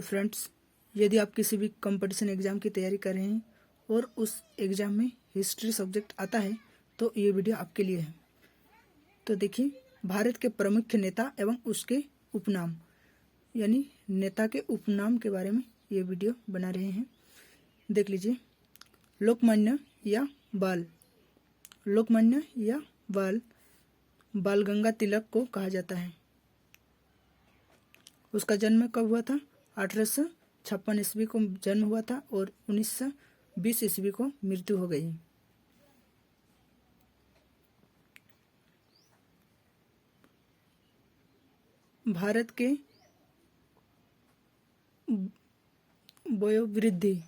Friends, यदि आप किसी भी कंपटीशन एग्ज़ाम की तैयारी कर रहे हैं और उस एग्ज़ाम में हिस्ट्री सब्जेक्ट आता है तो ये वीडियो आपके लिए है। तो देखिए, भारत के प्रमुख नेता एवं उसके उपनाम यानी नेता के उपनाम के बारे में ये वीडियो बना रहे हैं। देख लीजिए। लोकमान्य या बाल, लोकमान्य या बाल गंगा तिलक को कहा जाता है। उसका जन्म कब हुआ था? 1856 ईस्वी को जन्म हुआ था और 1920 ईस्वी को मृत्यु हो गई। भारत के वयोवृद्ध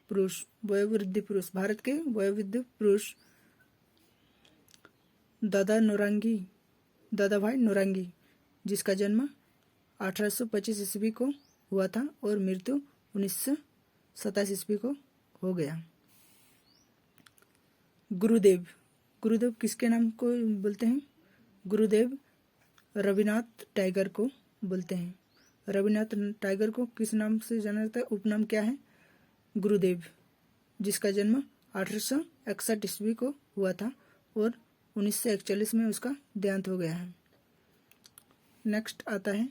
पुरुष भारत के वयोवृद्ध पुरुष दादा भाई नौरंगी, जिसका जन्म 1825 ईस्वी को हुआ था और मृत्यु 1927 ईस्वी को हो गया। गुरुदेव किसके नाम को बोलते हैं? गुरुदेव रविन्द्रनाथ टैगोर को बोलते हैं। रविन्द्रनाथ टैगोर को किस नाम से जाना जाता है? उपनाम क्या है? गुरुदेव, जिसका जन्म 1861 ईस्वी को हुआ था और 1941 में उसका देहांत हो गया है। नेक्स्ट आता है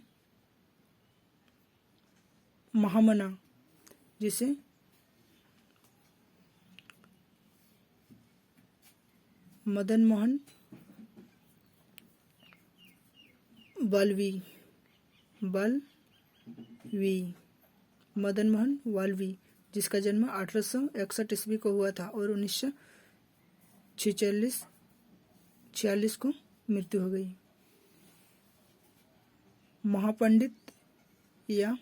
महामना, जिसे मदन मोहन वाल्वी, जिसका जन्म 1861 ईस्वी को हुआ था और 1946 को मृत्यु हो गई। महापंडित या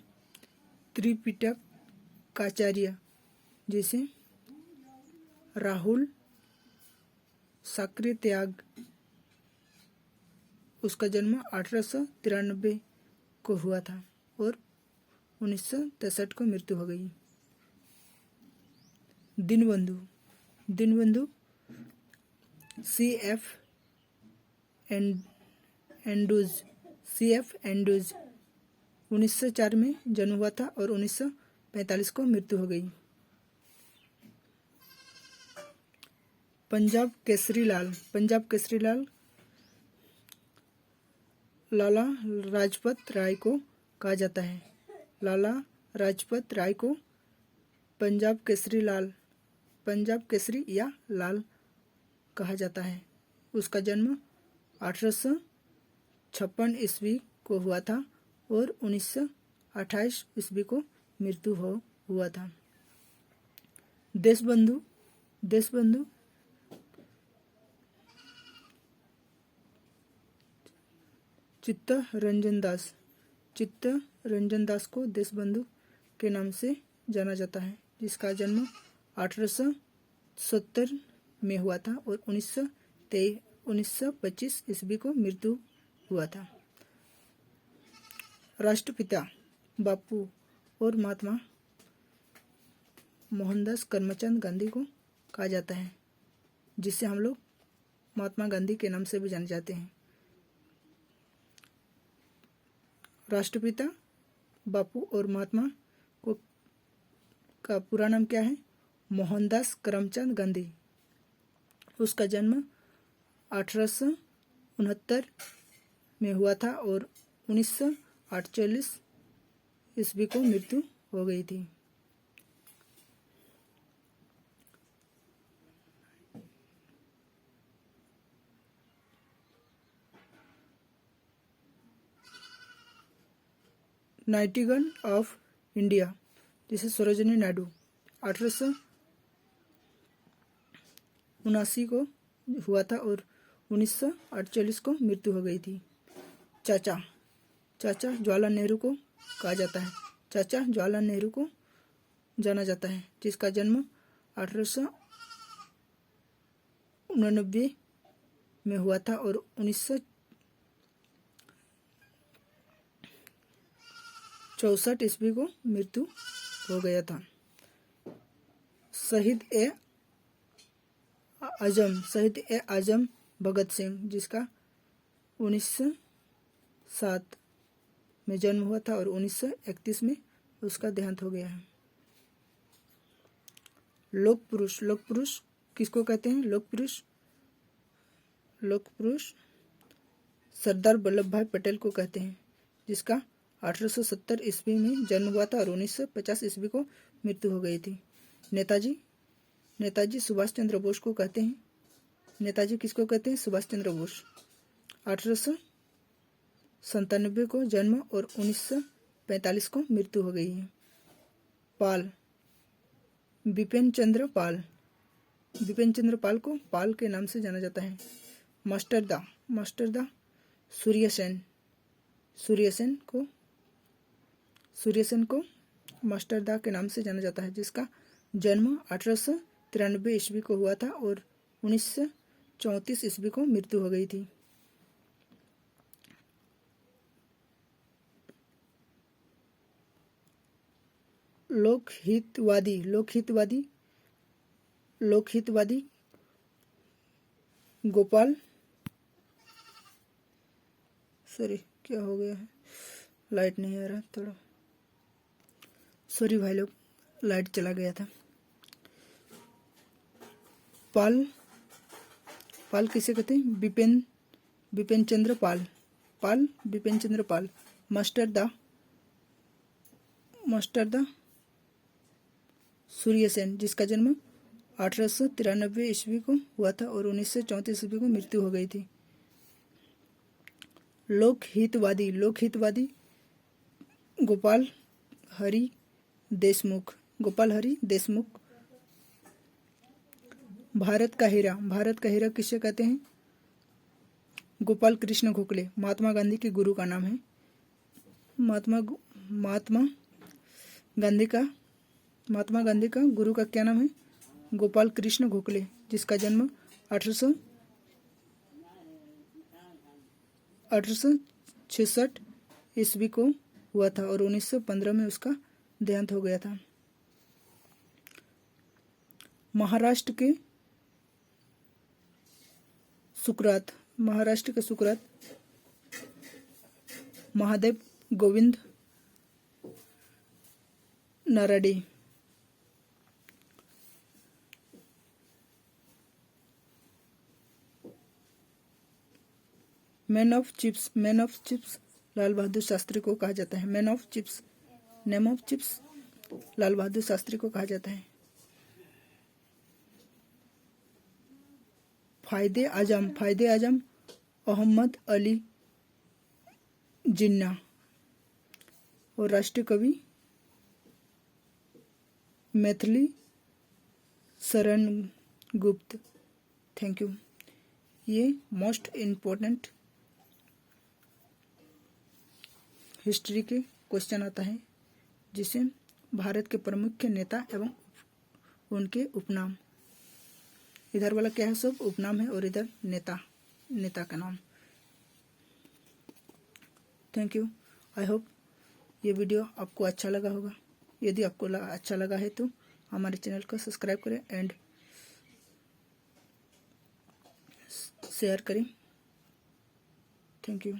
त्रिपिटकाचार्य, जैसे राहुल साक्य त्याग, उसका जन्म 1893 को हुआ था और 1963 को मृत्यु हो गई। दीनबंधु CF एंड्रूज 1904 में जन्म हुआ था और 1945 को मृत्यु हो गई। पंजाब केसरी लाल लाला लाजपत राय को कहा जाता है। लाला लाजपत राय को पंजाब केसरी या लाल कहा जाता है। उसका जन्म 1856 ईस्वी को हुआ था और 1928 ईस्वी को मृत्यु हुआ था। देशबंधु चित्तरंजन दास को देशबंधु के नाम से जाना जाता है, जिसका जन्म 1870 में हुआ था और 1925 ईस्वी को मृत्यु हुआ था। राष्ट्रपिता बापू और महात्मा मोहनदास करमचंद गांधी को कहा जाता है, जिसे हम लोग महात्मा गांधी के नाम से भी जाने जाते हैं। राष्ट्रपिता बापू और महात्मा को का पूरा नाम क्या है? मोहनदास करमचंद गांधी। उसका जन्म 1869 में हुआ था और 1948 ईस्वी को मृत्यु हो गई थी। नाइटिंगेल ऑफ इंडिया, जैसे सरोजिनी नायडू 1879 को हुआ था और 1948 को मृत्यु हो गई थी। चाचा जवाहरलाल नेहरू को कहा जाता है। चाचा जवाहरलाल नेहरू को जाना जाता है, जिसका जन्म 1889 में हुआ था और 1964 ईस्वी को मृत्यु हो गया था। शहीद ए आजम भगत सिंह, जिसका 1907 में जन्म हुआ था और 1931 में उसका देहांत हो गया है। लोक पुरुष, लोक पुरुष किसको कहते हैं? लोक पुरुष, लोक पुरुष सरदार वल्लभ भाई पटेल को कहते हैं, जिसका 1870 ईस्वी में जन्म हुआ था और 1950 ईस्वी को मृत्यु हो गई थी। नेताजी, नेताजी सुभाष चंद्र बोस को कहते हैं। नेताजी किसको कहते हैं? सुभाष चंद्र बोस। 1897 को जन्म और 1945 को मृत्यु हो गई है। पाल, बिपिन चंद्र पाल, बिपिन चंद्र पाल को पाल के नाम से जाना जाता है। मास्टरदा, मास्टरदा सूर्यसेन, सूर्यसेन को मास्टरदा के नाम से जाना जाता है, जिसका जन्म 1893 ईस्वी को हुआ था और 1934 ईस्वी को मृत्यु हो गई थी। लोकहितवादी, लोकहितवादी, लोकहितवादी गोपाल, सॉरी क्या हो गया है, लाइट नहीं आ रहा, थोड़ा सॉरी भाई लोग, लाइट चला गया था। पाल, पाल किसे कहते हैं? बिपिन चंद्र पाल, पाल बिपिन चंद्र पाल। मास्टरदा, मास्टरदा सूर्यसेन, जिसका जन्म 1893 ईस्वी को हुआ था और 1934 ईस्वी को मृत्यु हो गई थी। लोकहितवादी, लोकहितवादी गोपाल हरि देशमुख, गोपाल हरि देशमुख। भारत का हीरा, भारत का हीरा किसे कहते हैं? गोपाल कृष्ण गोखले, महात्मा गांधी के गुरु का नाम है। महात्मा गांधी का गुरु का क्या नाम है? गोपाल कृष्ण गोखले, जिसका जन्म 1866 ईस्वी को हुआ था और 1915 में उसका देहांत हो गया था। महाराष्ट्र के सुकरात, महाराष्ट्र के सुकरात महादेव गोविंद नाराडी। Man of chips, man of chips Lal Bahadur Shastri को कहा जाता है। Man of chips, name of chips Lal Bahadur Shastri को कहा जाता है। फायदे आजम, फायदे आजम अहमद अली जिन्ना और राष्ट्रीय कवि मैथिली शरण गुप्त। Thank you. ये मोस्ट इम्पोर्टेंट हिस्ट्री के क्वेश्चन आता है, जिसे भारत के प्रमुख नेता एवं उनके उपनाम, इधर वाला क्या है सब उपनाम है और इधर नेता का नाम। Thank you. आई होप ये वीडियो आपको अच्छा लगा होगा। यदि आपको अच्छा लगा है तो हमारे चैनल को सब्सक्राइब करें एंड शेयर करें। Thank you.